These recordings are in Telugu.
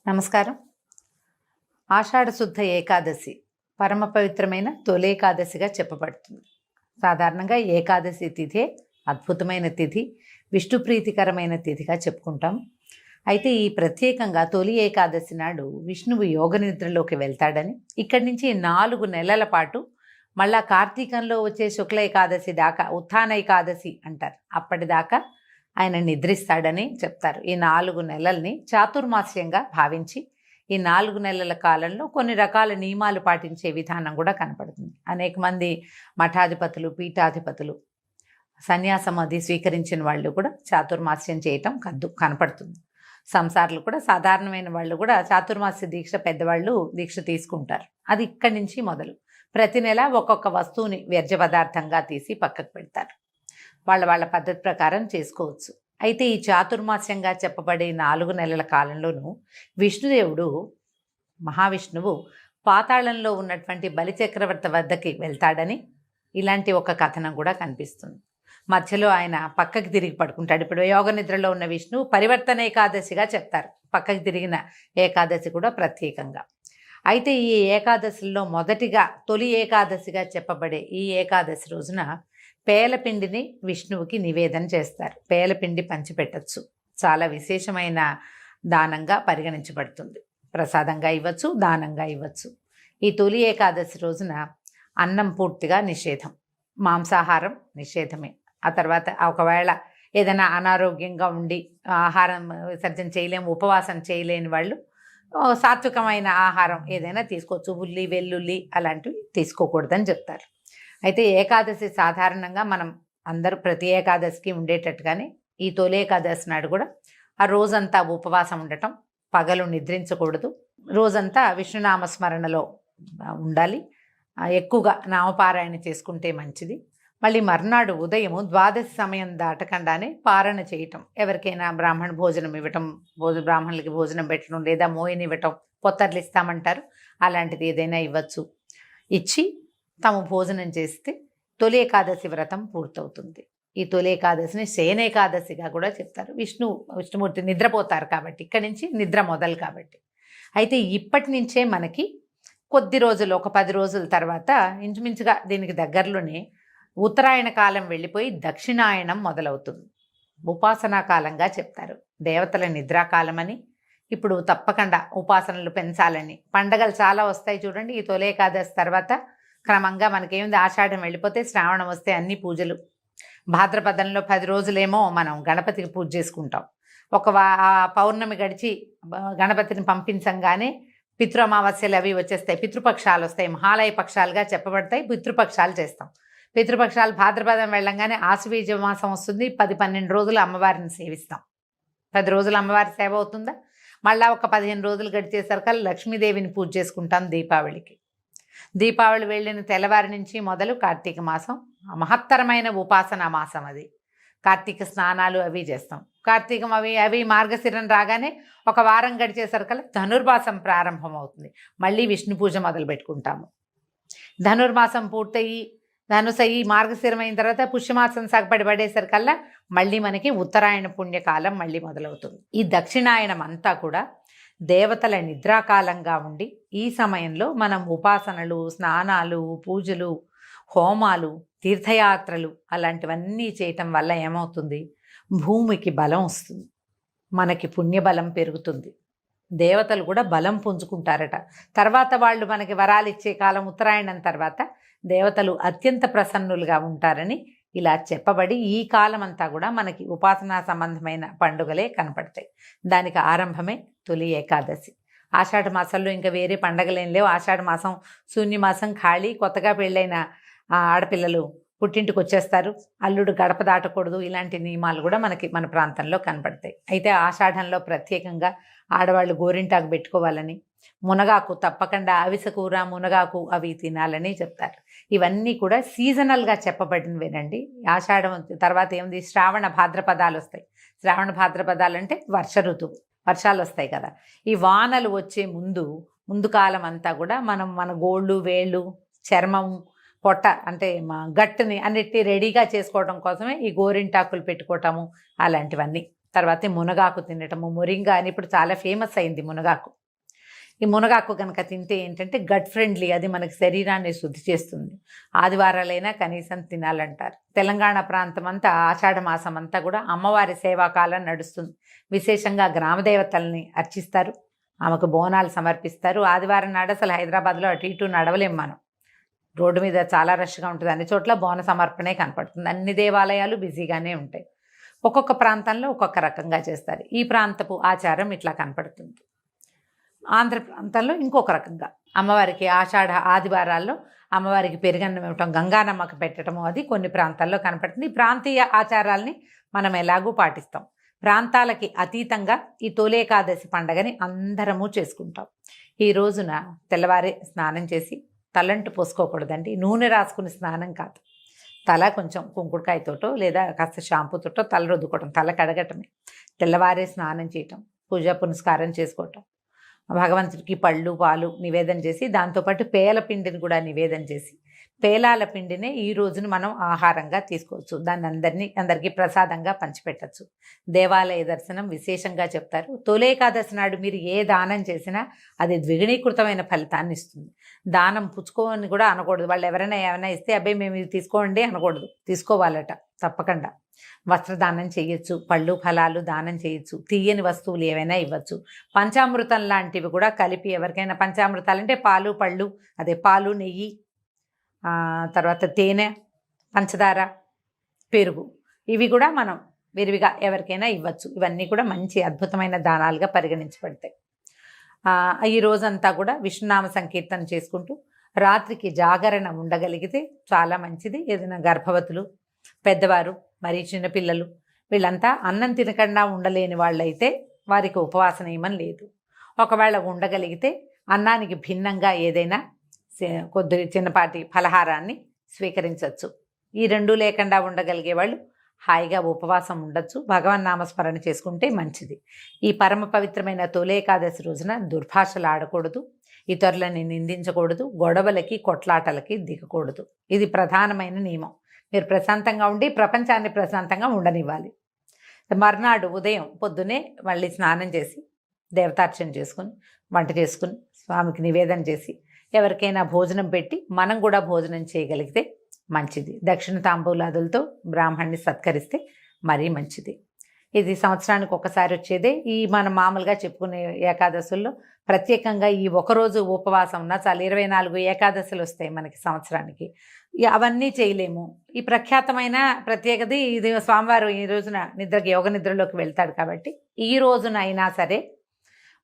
నమస్కారం. ఆషాఢ శుద్ధ ఏకాదశి పరమ పవిత్రమైన తొలి ఏకాదశిగా చెప్పబడుతుంది. సాధారణంగా ఏకాదశి తిథే అద్భుతమైన తిథి, విష్ణు ప్రీతికరమైన తిథిగా చెప్పుకుంటాం. అయితే ఈ ప్రత్యేకంగా తొలి ఏకాదశి నాడు విష్ణువు యోగ నిద్రలోకి వెళ్తాడని, ఇక్కడి నుంచి 4 నెలల పాటు మళ్ళా కార్తీకంలో వచ్చే శుక్ల ఏకాదశి దాకా ఉత్థాన ఏకాదశి అంటారు, అప్పటిదాకా ఆయన నిద్రిస్తాడని చెప్తారు. ఈ 4 నెలల్ని చాతుర్మాస్యంగా భావించి ఈ 4 నెలల కాలంలో కొన్ని రకాల నియమాలు పాటించే విధానం కూడా కనపడుతుంది. అనేక మంది మఠాధిపతులు, పీఠాధిపతులు, సన్యాసం అది స్వీకరించిన వాళ్ళు కూడా చాతుర్మాస్యం చేయటం కనపడుతుంది. సంసారులు కూడా, సాధారణమైన వాళ్ళు కూడా చాతుర్మాస్య దీక్ష, పెద్దవాళ్ళు దీక్ష తీసుకుంటారు. అది ఇక్కడి నుంచి మొదలు ప్రతి నెల ఒక్కొక్క వస్తువుని వ్యర్థ పదార్థంగా తీసి పక్కకు పెడతారు. వాళ్ళ పద్ధతి ప్రకారం చేసుకోవచ్చు. అయితే ఈ చాతుర్మాస్యంగా చెప్పబడే 4 నెలల కాలంలోనూ విష్ణుదేవుడు, మహావిష్ణువు పాతాళంలో ఉన్నటువంటి బలిచక్రవర్తి వద్దకి వెళ్తాడని ఇలాంటి ఒక కథనం కూడా కనిపిస్తుంది. మధ్యలో ఆయన పక్కకి తిరిగి పడుకుంటాడు. ఇప్పుడు యోగ నిద్రలో ఉన్న విష్ణువు పరివర్తన ఏకాదశిగా చెప్తారు, పక్కకి తిరిగిన ఏకాదశి కూడా ప్రత్యేకంగా. అయితే ఈ ఏకాదశిలో మొదటిగా తొలి ఏకాదశిగా చెప్పబడే ఈ ఏకాదశి రోజున పేలపిండిని విష్ణువుకి నివేదన చేస్తారు. పేలపిండి పంచిపెట్టచ్చు. చాలా విశేషమైన దానంగా పరిగణించబడుతుంది. ప్రసాదంగా ఇవ్వచ్చు, దానంగా ఇవ్వచ్చు. ఈ తొలి ఏకాదశి రోజున అన్నం పూర్తిగా నిషేధం, మాంసాహారం నిషేధమే. ఆ తర్వాత ఒకవేళ ఏదైనా అనారోగ్యంగా ఉండి ఆహారం విసర్జన చేయలేము, ఉపవాసం చేయలేని వాళ్ళు సాత్వికమైన ఆహారం ఏదైనా తీసుకోవచ్చు. ఉల్లి, వెల్లుల్లి అలాంటివి తీసుకోకూడదని చెప్తారు. అయితే ఏకాదశి సాధారణంగా మనం అందరూ ప్రతి ఏకాదశికి ఉండేటట్టుగానే ఈ తొలి ఏకాదశి నాడు కూడా ఆ రోజంతా ఉపవాసం ఉండటం, పగలు నిద్రించకూడదు, రోజంతా విష్ణునామస్మరణలో ఉండాలి, ఎక్కువగా నామపారాయణ చేసుకుంటే మంచిది. మళ్ళీ మర్నాడు ఉదయము ద్వాదశి సమయం దాటకుండానే పారణ చేయటం, ఎవరికైనా బ్రాహ్మణ భోజనం ఇవ్వటం, బ్రాహ్మణులకి భోజనం పెట్టడం, లేదా మోయిని ఇవ్వటం, పొత్తర్లు ఇస్తామంటారు, అలాంటిది ఏదైనా ఇవ్వచ్చు. ఇచ్చి తాము భోజనం చేస్తే తొలి ఏకాదశి వ్రతం పూర్తవుతుంది. ఈ తొలి ఏకాదశిని శయనేకాదశిగా కూడా చెప్తారు. విష్ణుమూర్తి నిద్రపోతారు కాబట్టి, ఇక్కడి నుంచి నిద్ర మొదలు కాబట్టి. అయితే ఇప్పటి నుంచే మనకి కొద్ది రోజులు, ఒక 10 రోజుల తర్వాత ఇంచుమించుగా దీనికి దగ్గరలోనే ఉత్తరాయణ కాలం వెళ్ళిపోయి దక్షిణాయనం మొదలవుతుంది. ఉపాసనా కాలంగా చెప్తారు. దేవతల నిద్రాకాలమని, ఇప్పుడు తప్పకుండా ఉపాసనలు పెంచాలని, పండగలు చాలా వస్తాయి చూడండి. ఈ తొలి ఏకాదశి తర్వాత క్రమంగా మనకేముంది, ఆషాఢం వెళ్ళిపోతే శ్రావణం వస్తే అన్ని పూజలు. భాద్రపదంలో 10 రోజులేమో మనం గణపతికి పూజ చేసుకుంటాం. పౌర్ణమి గడిచి గణపతిని పంపించంగానే పితృ అమావాస్యలు అవి వచ్చేస్తాయి, పితృపక్షాలు వస్తాయి, మహాలయ పక్షాలుగా చెప్పబడతాయి. పితృపక్షాలు చేస్తాం. పితృపక్షాలు భాద్రపదం వెళ్ళంగానే ఆశ్వీజ మాసం వస్తుంది. 10-12 రోజులు అమ్మవారిని సేవిస్తాం. 10 రోజులు అమ్మవారి సేవ అవుతుందా, మళ్ళీ ఒక 15 రోజులు గడిచేసరికి లక్ష్మీదేవిని పూజ చేసుకుంటాం దీపావళికి. దీపావళి వెళ్ళిన తెల్లవారి నుంచి మొదలు కార్తీక మాసం మహత్తరమైన ఉపాసనా మాసం. అది కార్తీక స్నానాలు అవి చేస్తాం. కార్తీకం అవి మార్గశిరం రాగానే ఒక వారం గడిచేసరికి ధనుర్మాసం ప్రారంభం అవుతుంది. మళ్ళీ విష్ణు పూజ మొదలు పెట్టుకుంటాము. ధనుర్మాసం పూర్తయి ధనుసయి మార్గశిరం అయిన తర్వాత పుష్యమాసం సగపడి పడేసరికల్లా మళ్ళీ మనకి ఉత్తరాయణ పుణ్యకాలం మళ్ళీ మొదలవుతుంది. ఈ దక్షిణాయనం అంతా కూడా దేవతల నిద్రాకాలంగా ఉండి, ఈ సమయంలో మనం ఉపాసనలు, స్నానాలు, పూజలు, హోమాలు, తీర్థయాత్రలు అలాంటివన్నీ చేయటం వల్ల ఏమవుతుంది, భూమికి బలం వస్తుంది, మనకి పుణ్యబలం పెరుగుతుంది, దేవతలు కూడా బలం పుంజుకుంటారట. తర్వాత వాళ్ళు మనకి వరాలు ఇచ్చే కాలం ఉత్తరాయణం తర్వాత దేవతలు అత్యంత ప్రసన్నులుగా ఉంటారని ఇలా చెప్పబడి ఈ కాలం అంతా కూడా మనకి ఉపాసనా సంబంధమైన పండుగలే కనపడతాయి. దానికి ఆరంభమే తొలి ఏకాదశి. ఆషాఢ మాసంలో ఇంకా వేరే పండగలేం లేవు. ఆషాఢ మాసం శూన్యమాసం, ఖాళీ. కొత్తగా పెళ్ళైన ఆడపిల్లలు పుట్టింటికి వచ్చేస్తారు, అల్లుడు గడప దాటకూడదు, ఇలాంటి నియమాలు కూడా మన ప్రాంతంలో కనపడతాయి. అయితే ఆషాఢంలో ప్రత్యేకంగా ఆడవాళ్ళు గోరింటాకు పెట్టుకోవాలని, మునగాకు తప్పకుండా, అవిసె కూర, మునగాకు అవి తినాలని చెప్తారు. ఇవన్నీ కూడా సీజనల్గా చెప్పబడినవేనండి. ఆషాఢం తర్వాత ఏముంది, శ్రావణ భాద్రపదాలు వస్తాయి. శ్రావణ భాద్రపదాలు అంటే వర్ష ఋతువు, వర్షాలు వస్తాయి కదా. ఈ వానలు వచ్చే ముందు కాలం అంతా కూడా మనం మన గోళ్ళు, వేళ్ళు, చర్మం, పొట్ట అంటే గట్టుని అన్నిటి రెడీగా చేసుకోవడం కోసమే ఈ గోరింటాకులు పెట్టుకోవటము అలాంటివన్నీ. తర్వాత మునగాకు తినటము, మొరింగా అని ఇప్పుడు చాలా ఫేమస్ అయింది మునగాకు. ఈ మునగాకు కనుక తింటే ఏంటంటే గట్ ఫ్రెండ్లీ, అది మనకి శరీరాన్ని శుద్ధి చేస్తుంది. ఆదివారాలైనా కనీసం తినాలంటారు. తెలంగాణ ప్రాంతం అంతా ఆషాఢ మాసం అంతా కూడా అమ్మవారి సేవాకాలం నడుస్తుంది. విశేషంగా గ్రామదేవతల్ని అర్చిస్తారు, ఆమెకు బోనాలు సమర్పిస్తారు. ఆదివారం నాడు అసలు హైదరాబాద్లో అటు ఇటు నడవలేం మనం, రోడ్డు మీద చాలా రష్గా ఉంటుంది. అన్ని చోట్ల బోన సమర్పణే కనపడుతుంది. అన్ని దేవాలయాలు బిజీగానే ఉంటాయి. ఒక్కొక్క ప్రాంతంలో ఒక్కొక్క రకంగా చేస్తారు. ఈ ప్రాంతపు ఆచారం ఇట్లా కనపడుతుంది. ఆంధ్ర ప్రాంతంలో ఇంకొక రకంగా అమ్మవారికి ఆషాఢ ఆదివారాల్లో అమ్మవారికి పెరుగన్నం ఇవ్వటం, గంగానమ్మకు పెట్టడము, అది కొన్ని ప్రాంతాల్లో కనపడుతుంది. ఈ ప్రాంతీయ ఆచారాల్ని మనం ఎలాగూ పాటిస్తాం. ప్రాంతాలకి అతీతంగా ఈ తొలి ఏకాదశి పండగని అందరము చేసుకుంటాం. ఈ రోజున తెల్లవారే స్నానం చేసి తలంటు పోసుకోకూడదండి. నూనె రాసుకుని స్నానం కాదు, తల కొంచెం కుంకుడుకాయతోటో లేదా కాస్త షాంపూతోటో తల రుద్దుకోవటం, తల కడగటమే. తెల్లవారే స్నానం చేయటం, పూజా పునస్కారం చేసుకోవటం, భగవంతుడికి పళ్ళు పాలు నివేదన చేసి దాంతోపాటు పేల పిండిని కూడా నివేదన చేసి, పేలాల పిండినే ఈ రోజున మనం ఆహారంగా తీసుకోవచ్చు. దాన్ని అందరికీ ప్రసాదంగా పంచిపెట్టచ్చు. దేవాలయ దర్శనం విశేషంగా చెప్తారు. తొలి ఏకాదశి నాడు మీరు ఏ దానం చేసినా అది ద్విగుణీకృతమైన ఫలితాన్ని ఇస్తుంది. దానం పుచ్చుకోని కూడా అనకూడదు. వాళ్ళు ఎవరైనా ఏమైనా ఇస్తే అబ్బాయి మేము ఇది తీసుకోండి అనకూడదు, తీసుకోవాలట తప్పకుండా. వస్త్రదానం చేయొచ్చు, పళ్ళు ఫలాలు దానం చేయొచ్చు, తీయని వస్తువులు ఏవైనా ఇవ్వచ్చు. పంచామృతం లాంటివి కూడా కలిపి ఎవరికైనా, పంచామృతాలు అంటే పాలు పళ్ళు, అదే పాలు నెయ్యి, తర్వాత తేనె, పంచదార, పెరుగు, ఇవి కూడా మనం విరివిగా ఎవరికైనా ఇవ్వచ్చు. ఇవన్నీ కూడా మంచి అద్భుతమైన దానాలుగా పరిగణించబడతాయి. ఈ రోజంతా కూడా విష్ణునామ సంకీర్తన చేసుకుంటూ రాత్రికి జాగరణ ఉండగలిగితే చాలా మంచిది. ఏదైనా గర్భవతులు, పెద్దవారు, మరి చిన్నపిల్లలు, వీళ్ళంతా అన్నం తినకుండా ఉండలేని వాళ్ళైతే వారికి ఉపవాస నియమం లేదు. ఒకవేళ ఉండగలిగితే అన్నానికి భిన్నంగా ఏదైనా కొద్ది చిన్నపాటి ఫలహారాన్ని స్వీకరించవచ్చు. ఈ రెండూ లేకుండా ఉండగలిగే వాళ్ళు హాయిగా ఉపవాసం ఉండొచ్చు. భగవన్నామస్మరణ చేసుకుంటే మంచిది. ఈ పరమ పవిత్రమైన తొలి ఏకాదశి రోజున దుర్భాషలు ఆడకూడదు, ఇతరులని నిందించకూడదు, గొడవలకి కొట్లాటలకి దిగకూడదు. ఇది ప్రధానమైన నియమం. మీరు ప్రశాంతంగా ఉండి ప్రపంచాన్ని ప్రశాంతంగా ఉండనివ్వాలి. మర్నాడు ఉదయం పొద్దునే మళ్ళీ స్నానం చేసి దేవతార్చన చేసుకుని వంట చేసుకుని స్వామికి నివేదన చేసి ఎవరికైనా భోజనం పెట్టి మనం కూడా భోజనం చేయగలిగితే మంచిది. దక్షిణ తాంబూలాదులతో బ్రాహ్మణ్ణి సత్కరిస్తే మరీ మంచిది. ఇది సంవత్సరానికి ఒకసారి వచ్చేదే. ఈ మనం మామూలుగా చెప్పుకునే ఏకాదశుల్లో ప్రత్యేకంగా ఈ ఒకరోజు ఉపవాసం ఉన్నా చాలు 24 ఏకాదశులు వస్తాయి మనకి సంవత్సరానికి. అవన్నీ చేయలేము. ఈ ప్రఖ్యాతమైన ప్రత్యేకత ఇది, స్వామివారు ఈ రోజున యోగ నిద్రలోకి వెళ్తాడు కాబట్టి ఈ రోజున అయినా సరే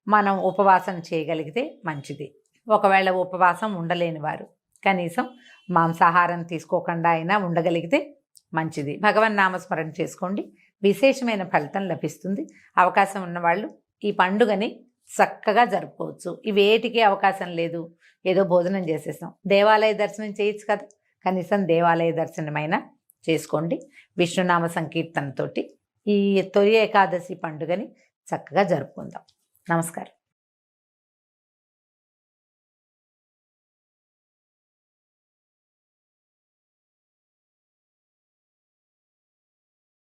మనం ఉపవాసం చేయగలిగితే మంచిది. ఒకవేళ ఉపవాసం ఉండలేని వారు కనీసం మాంసాహారం తీసుకోకుండా అయినా ఉండగలిగితే మంచిది. భగవన్ నామస్మరణ చేసుకోండి, విశేషమైన ఫలితం లభిస్తుంది. అవకాశం ఉన్నవాళ్ళు ఈ పండుగని చక్కగా జరుపుకోవచ్చు. ఇవేటికి అవకాశం లేదు, ఏదో భోజనం చేసేసాం, దేవాలయ దర్శనం చేయొచ్చు కదా, కనీసం దేవాలయ దర్శనమైనా చేసుకోండి. విష్ణునామ సంకీర్తనతోటి ఈ తొలి ఏకాదశి పండుగని చక్కగా జరుపుకుందాం. నమస్కారం.